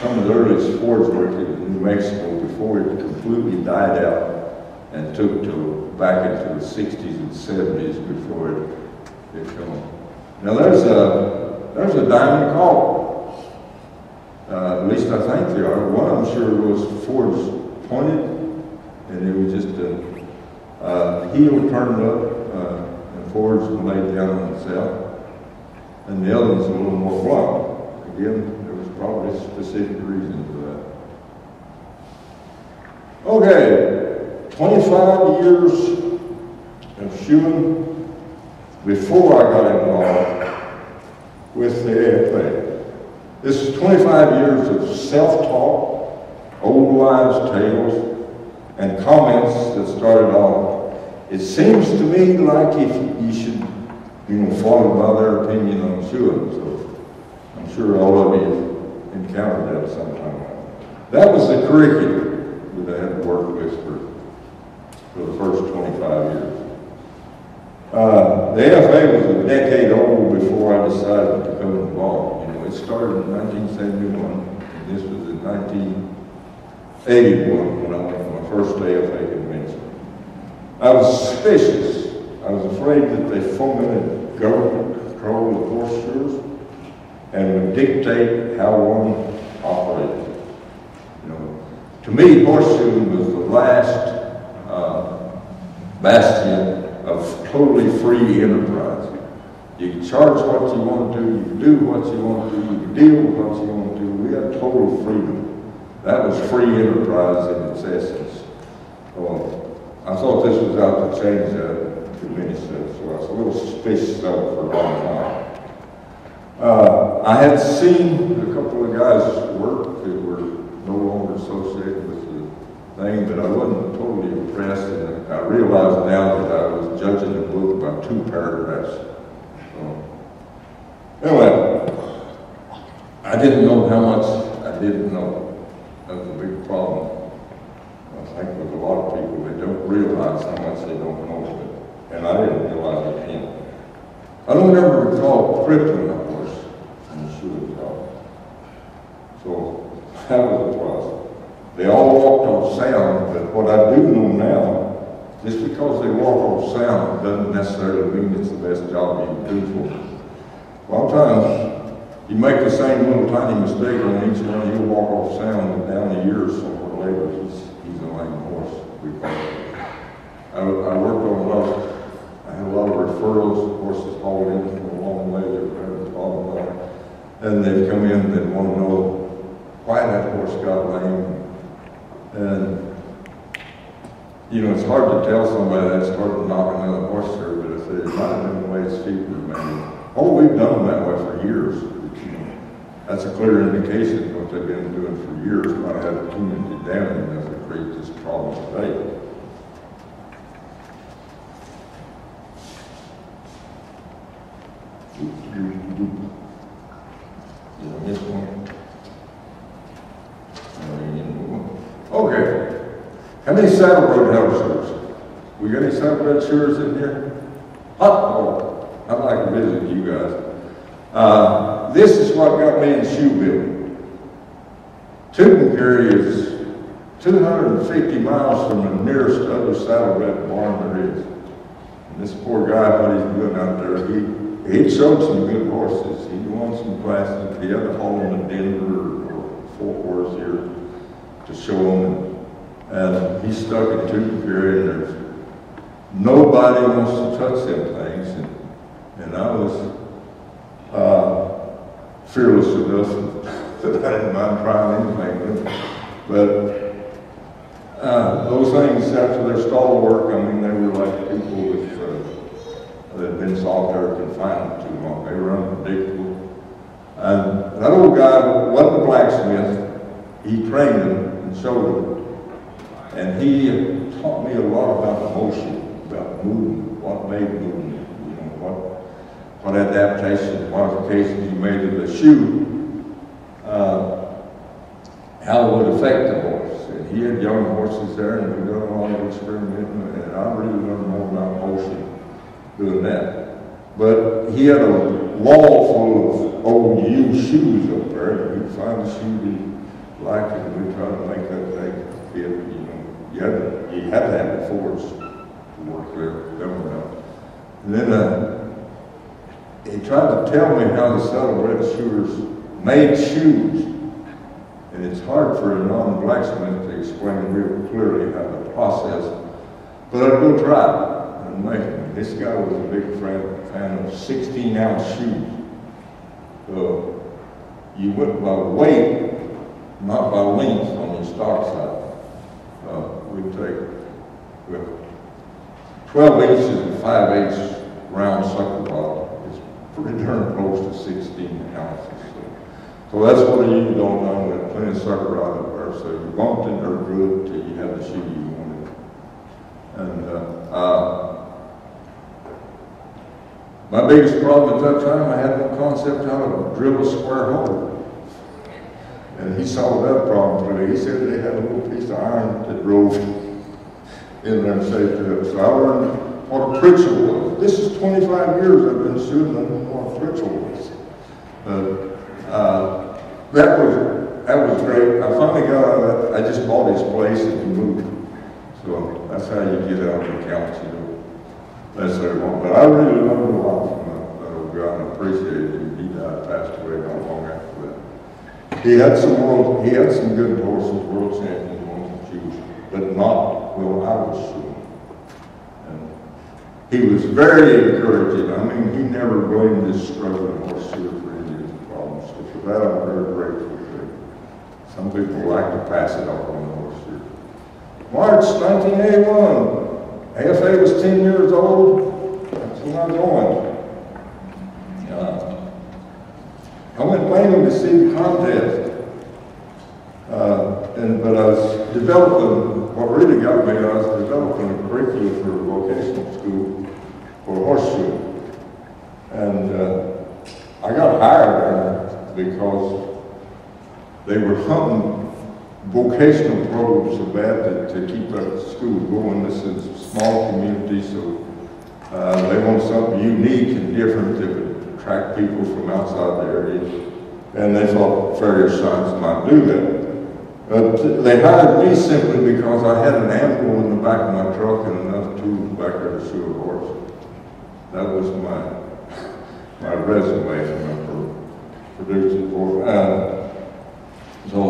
some of the earliest Ford's work in New Mexico before it completely died out and took to back into the 60s and 70s before it come. Now there's a diamond collar. At least I think they are. One I'm sure was Ford's pointed, and it was just a heel turned up, and Ford's laid down on itself, and the other one's a little more blunt. Again, there was probably a specific reason for that. Okay, 25 years of shoeing before I got involved with the AFA. This is 25 years of self-talk, old wives' tales, and comments that started off. It seems to me like if you should, follow by their opinion on shoeing. So I'm sure all of you encountered that sometime. That was the curriculum that I had worked with for the first 25 years. The AFA was a decade old before I decided to become involved. It started in 1971, and this was in 1981 when I went to my first AFA convention. I was suspicious. I was afraid that they fomented government control of horseshoes and would dictate how one operated. To me, horseshoeing was the last bastion of totally free enterprise. You can charge what you want to, you can do what you want to, you can deal with what you want to. We had total freedom. That was free enterprise in its essence. So I thought this was out to change that, diminish that. So I was a little suspicious of it for a long time. I had seen a couple of guys work that were no longer associated with the thing, but I wasn't totally impressed. And I realized now that I was judging the book by 2 paragraphs. Anyway, I didn't know how much I didn't know. That was a big problem. I think with a lot of people, they don't realize how much they don't know of it. And I didn't realize it then. I don't ever recall crippling a horse in the shoe job. So that was what it was. They all walked on sound, but what I do know now, just because they walk on sound doesn't necessarily mean it's the best job you can do for them. A lot of times, you make the same little tiny mistake on each one, he'll walk off sound, and down a year or somewhere later, he's a lame horse. I worked on a lot of, I had a lot of referrals of horses hauled in from a long way that were having a problem with it. And they'd come in and they'd want to know why that horse got lame. And, it's hard to tell somebody that's hard to knock another horse through, but if they might have been the way his feet were made. Oh, we've done them that way for years. That's a clear indication of what they've been doing for years. Might have accumulated damage as they create this problem today. Did I miss one? Okay. How many saddlebred helmers? We got any saddlebred shearers in here? Oh, I'd like to visit you guys. This is what got me in shoe building. Tooth and carry is 250 miles from the nearest other saddlebred barn there is. And this poor guy, what he's doing out there, he showed some good horses. He won some classes. He had to haul them to Denver or Fort Worth here to show them. And he stuck in tooth period, and there's nobody wants to touch them things. And I was fearless enough that I didn't mind trying anything with them. But those things, after their stall work, I mean, they were like people that had been solitary confinement too long. They were unpredictable. And that old guy wasn't a blacksmith. He trained them and showed them. And he taught me a lot about motion, about movement, what made movement, you know, what adaptations, modifications you made to the shoe, how it would affect the horse. And he had young horses there, and we done a lot of experimenting, and I really learned more about motion doing that. But he had a wall full of old used shoes up there, and he'd find a shoe he liked, and we'd try to make that thing fit, you know. You had to have the force to work there, and then he tried to tell me how the saddlebred shoers made shoes. And it's hard for a non-blacksmith to explain real clearly how the process, but I'd go try and make them. This guy was a big fan of 16-ounce shoes. You went by weight, not by length on your stock side. We'd take 12 inches and 5/8 round sucker bottle. It's pretty darn close to 16 ounces. So that's what you don't know. We had plenty of sucker rod up there, so you bumped it or drew it till you had the shoe you wanted. And my biggest problem at that time, I had no concept how to drill a square hole. And he solved that problem for me. He said they had a little piece of iron that drove in there and saved it. So I learned what a pritchel was. This is 25 years I've been shooting, I don't know what a pritchel was. That was great. I finally got out of that. I just bought his place and he moved. So that's how you get out of the accounts, you know. That's their one. But I really learned a lot from that old guy, and I appreciated him. He died, passed away not long after that. He had some good horses, world champions, ones to choose, but not when I was shooting. And he was very encouraging. I mean, he never blamed his struggling horse shooter for any of his problems. So for that, I'm very grateful to him. Some people like to pass it off on the horse shooter. March 1981. AFA was 10 years old. That's when I joined. I went mainly to see the contest. But I was developing, what really got me, I was developing a curriculum for a vocational school for horseshoe. And I got hired there because they were hunting vocational programs so bad to keep that school going. This is a small community, so they want something unique and different that would attract people from outside the area. And they thought farrier science might do that. But they hired me simply because I had an ammo in the back of my truck and enough tools back there to shoot a horse. That was my resume for producing for. So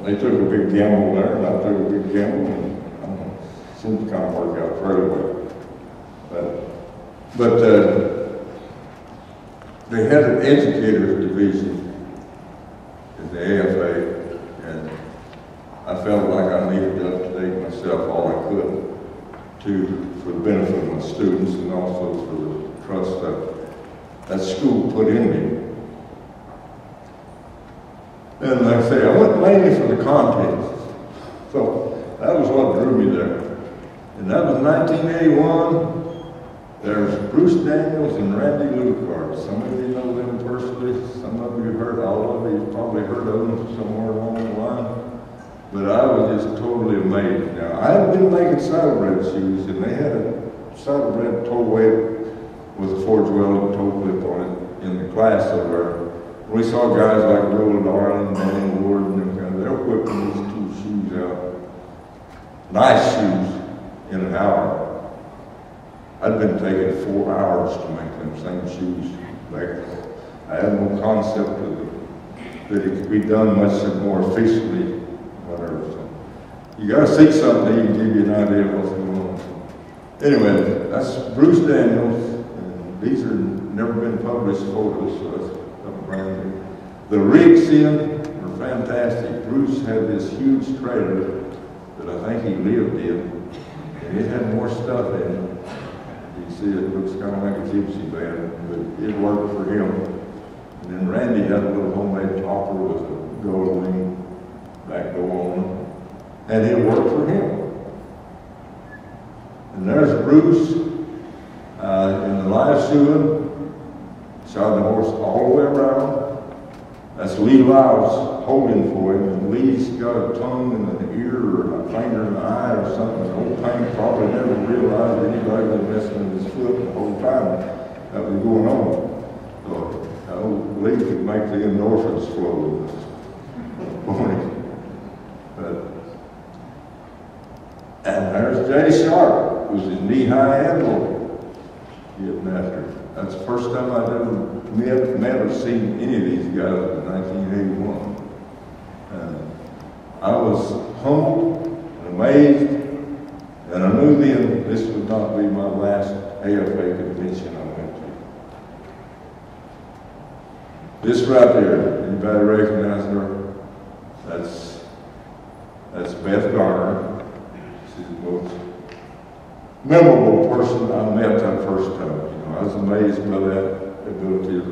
they took a big gamble there, and I took a big gamble, and I don't know, it seemed to kind of work out fairly well. But they had an educators division in the AFA, and I felt like I needed to update myself all I could for the benefit of my students and also for the trust that school put in me. And like I say, I went mainly for the contest. So that was what drew me there. And that was 1981. There's Bruce Daniels and Randy Lucard. Some of you know them personally. Some of you heard, all of you probably heard of them somewhere along the line. But I was just totally amazed. Now, I had been making saddlebred shoes, and they had a saddlebred toe weight with a forge welded toe clip on it in the class over. We saw guys like Roland Arlington, Danny Ward, and they're whipping these two shoes out. nice shoes in an hour. I'd been taking 4 hours to make them same shoes back then. I had no concept of that it could be done much more efficiently, whatever. So you got to see something that can give you an idea of what's going on. Anyway, that's Bruce Daniels, and these are never been published photos, so that's something brand new. The rigs in are fantastic. Bruce had this huge trailer that I think he lived in, and it had more stuff in it. You can see it looks kind of like a gypsy band, but it worked for him. And then Randy had a little homemade topper with a gold ring back door on it, and it worked for him. And there's Bruce in the live shoeing, shot the horse all the way around. That's Lee Lyles holding for him, and Lee's got a tongue and an ear or a finger in the eye or something. The old Payne probably never realized anybody was messing with his foot the whole time that was going on. So old Lee could make the endorphins flow with this morning. And there's Jay Sharp, who's in knee-high animal getting after. That's the first time I've ever met or seen any of these guys in 1981. And I was humbled and amazed, and I knew then this would not be my last AFA convention I went to. This right there, anybody recognize her? That's Beth Garner. She's the most memorable person I met that first time. I was amazed by that ability to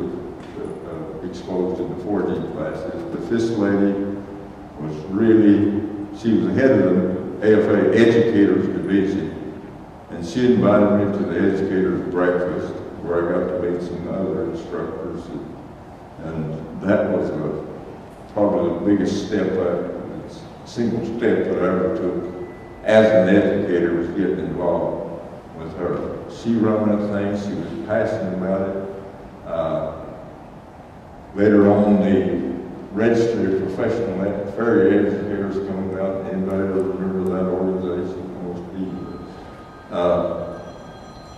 exposed in the foraging classes. But this lady was really, she was the head of the AFA Educators Division, and she invited me to the educators breakfast where I got to meet some other instructors, and that was probably the biggest single step that I ever took as an educator, was getting involved with her. She ran that thing, she was passionate about it. Later on, the Registry of Professional Ferry Educators coming out. Anybody ever remember that organization?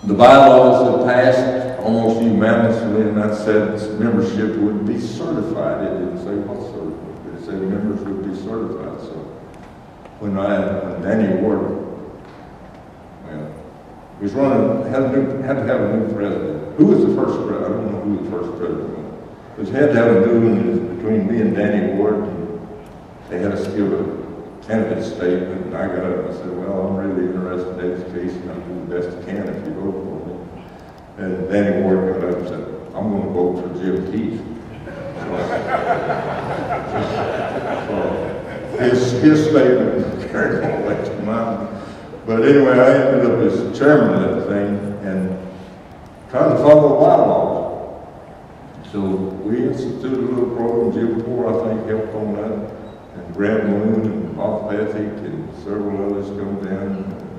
The bylaws that passed almost unanimously, and that said membership would be certified. It didn't say what certified. It said members would be certified. So when Danny Ward was running, had to have a new president. Who was the first president? I don't know who the first president was. But had to have a new one between me and Danny Ward. And they had us give a candidate statement, and I got up and I said, well, I'm really interested in education. I'll do the best I can if you vote for me. And Danny Ward got up and said, I'm going to vote for Jim Keith. So his statement carried all the way to mine. But anyway, I ended up as chairman of that thing and trying to follow the bylaws. So we instituted a little program. Jim Poor, I think, helped on that, and Grant Moon and Bob Pethick and several others come down.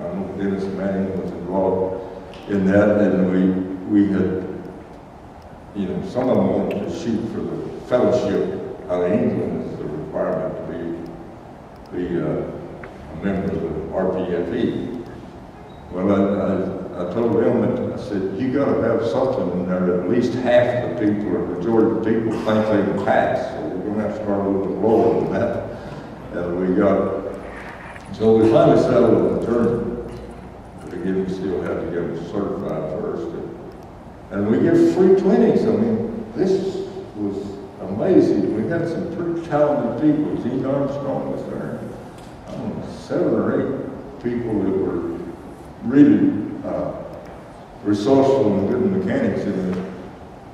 I know Dennis Manning was involved in that, and we had, some of them wanted to shoot for the fellowship out of England as the requirement to be a member of the RPFE. Well, I told them that, I said, you got to have something in there that at least half of the people, or the majority of the people, think they can pass. So we're going to have to start a little bit lower than that. And so we finally settled on the term. But again, we still had to get them certified first. And we give free clinics. I mean, this was amazing. We had some pretty talented people. Gene Armstrong was there. 7 or 8 people that were really resourceful and good mechanics in it.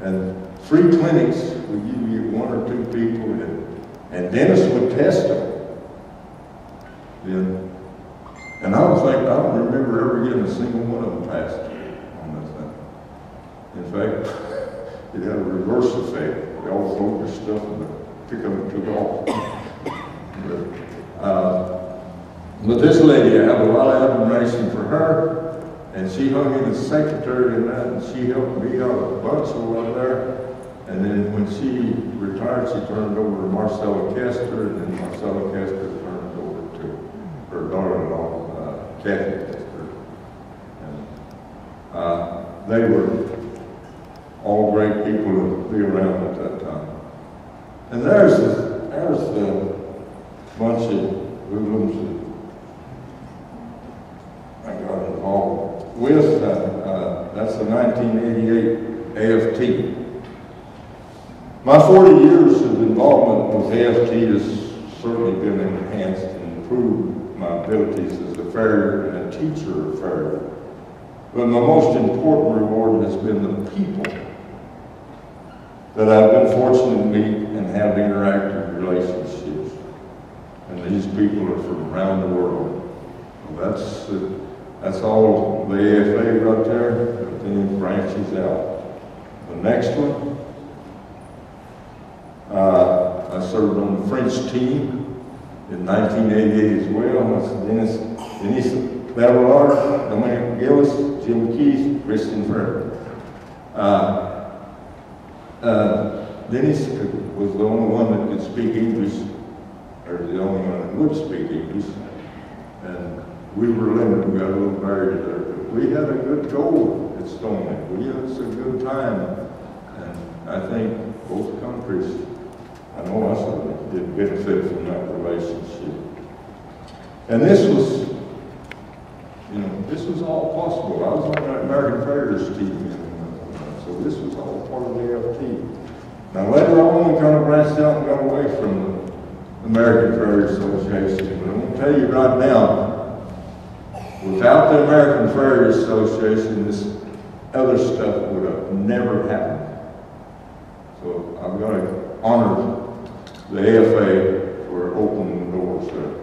And free clinics, we give you 1 or 2 people, and Dennis would test them. And I was like, I don't remember ever getting a single one of them passed on this thing. In fact, it had a reverse effect. They all throw their stuff and pick up and took off. But this lady, I have a lot of admiration for her, and she hung in as secretary in that, and she helped me out a bunch over there. And then when she retired, she turned it over to Marcella Kester, and then Marcella Kester turned it over to her daughter-in-law, Beth Garner. And they were all great people to be around at that time. And there's the bunch of hoodlums that I got involved with. That's the 1988 AFT. My 40 years of involvement with AFT has certainly been enhanced and improved my abilities as a farrier and a teacher of farrier. But my most important reward has been the people that I've been fortunate to meet and have interactive relationships. And these people are from around the world. Well, that's all the AFA right there, but then it branches out. The next one, I served on the French team in 1988 as well. That's Dennis Bavillard, Dominic Gillis, Jim Keith, Christian Ferrer. Dennis was the only one that could speak English, or the only one that would speak English. And we were limited, we got a little barrier there. But we had a good goal at Stoney. We had some good time. And I think both countries, I know I certainly did benefit from that relationship. And this was, this was all possible. I was on that American Farriers team, so this was all part of the AFT. Now later on, we kind of branched out and got away from the American Farriers Association. But I'm going to tell you right now, without the American Farriers Association, this other stuff would have never happened. So I've got to honor the AFA for opening the doors there.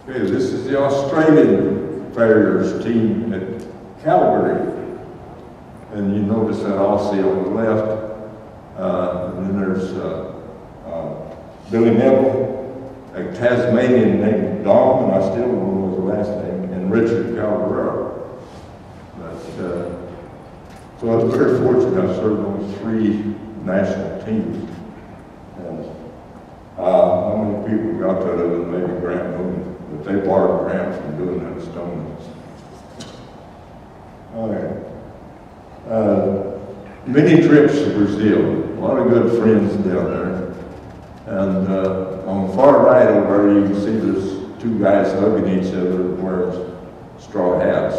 Okay, this is the Australian Farriers team at Calgary. And you notice that Aussie on the left. And then there's Billy Neville, a Tasmanian named Dom, and I still don't know his last name, and Richard Calvarero. So I was very fortunate. I served on 3 national teams. And how many people got that other than maybe Grant Moon? But they borrowed Grant from doing that Stones. All right. Many trips to Brazil. A lot of good friends down there. And on the far right over there, you can see there's 2 guys hugging each other and wearing straw hats.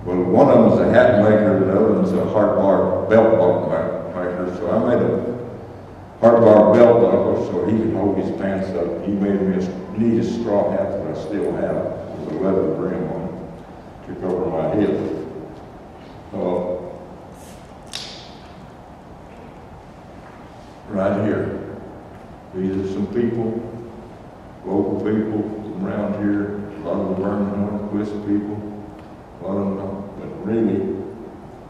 Well, one of them's a hat maker, and the other one's a heart bar belt buckle maker. So I made a heart bar belt buckle so he could hold his pants up. He made me a neat straw hat that I still have with a leather brim on it. Took over my head. Right here, these are some people, local people from around here. A lot of them Vernon Northwest people, a lot of them don't. But really,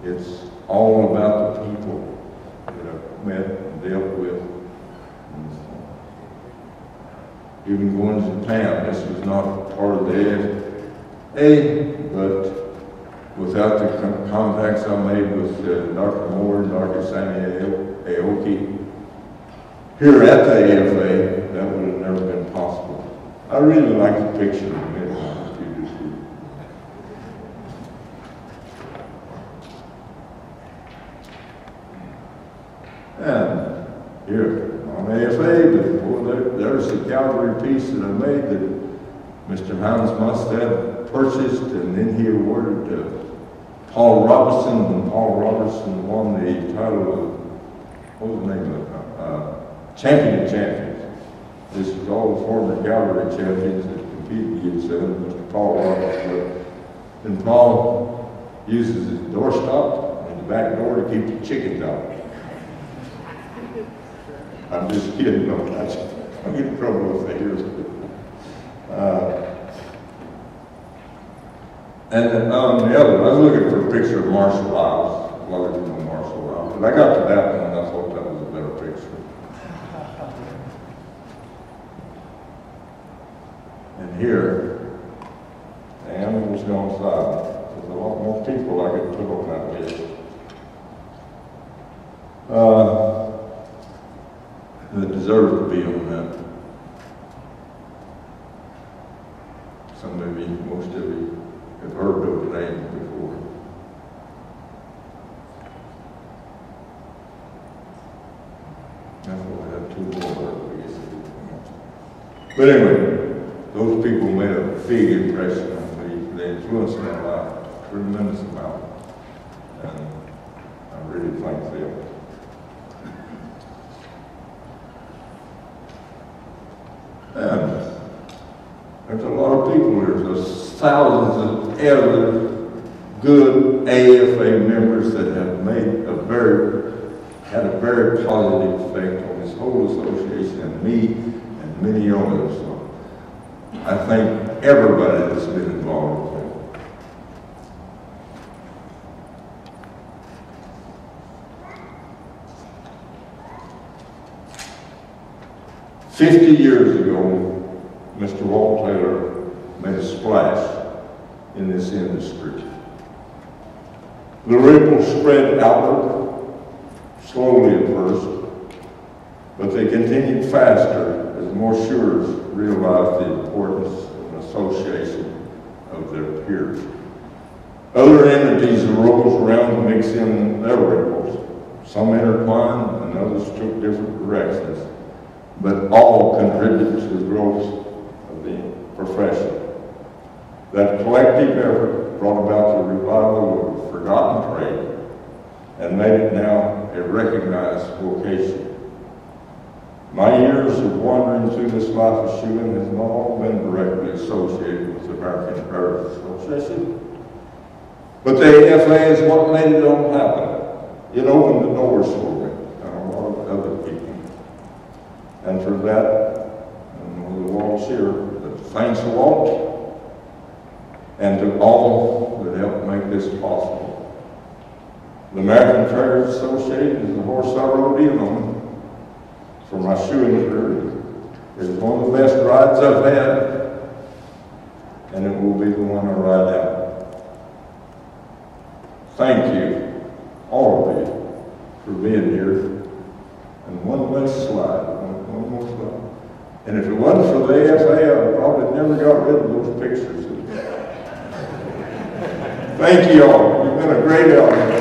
it's all about the people that I've met and dealt with. And even going to Japan, this was not part of the AFA, but without the contacts I made with Dr. Moore and Dr. Sammy Aoki here at the AFA, that would have never been possible. I really like the picture in the middle of the two. And here on AFA, but there's the Calgary piece that I made that Mr. Hans Mustad purchased, and then he awarded to Paul Robertson, and Paul Robertson won the title of, what was the name of it? Champion of Champions. This is all the former Calgary champions that competed against Mr. Paul Robertson. And Paul uses his doorstop and the back door to keep the chickens out. I'm just kidding, don't touch it. I'll get in trouble if they hear us. And on the other, I was looking for a picture of Marshall Isles. Well, there's no Marshall Isles, but I got to that one and I thought that was a better picture. And here, the animals gone silent. There's a lot more people I could put on that list. That deserve to be on that. And we'll have two more, I guess. But anyway, those people made a big impression on me. They influenced my life a tremendous amount. And I really thank them. And there's a lot of people here. There's thousands of other good AFA members that have had a very positive effect on this whole association and me and many others. So I thank everybody that's been involved with it. 50 years ago, Mr. Walt Taylor made a splash in this industry. The ripples spread outward, slowly at first, but they continued faster as more shoers realized the importance of an association of their peers. Other entities arose around to mix in their ripples. Some intertwined and others took different directions, but all contributed to the growth of the profession. That collective effort brought about the revival of a forgotten trade and made it now a recognized vocation. My years of wandering through this life of shoeing has not all been directly associated with the American Confederate Association, but the AFA is what made it all happen. It opened the doors for me and a lot of other people. And for that, and the Walt's here, thanks to Walt and to all that helped make this possible. The American Confederate Association is the horse I rode in on for my shoeing career. It's one of the best rides I've had, and it will be the one I ride out. Thank you, all of you, for being here. And one last slide, one more slide. And if it wasn't for the AFA, I probably never got rid of those pictures. Thank you all. You've been a great help.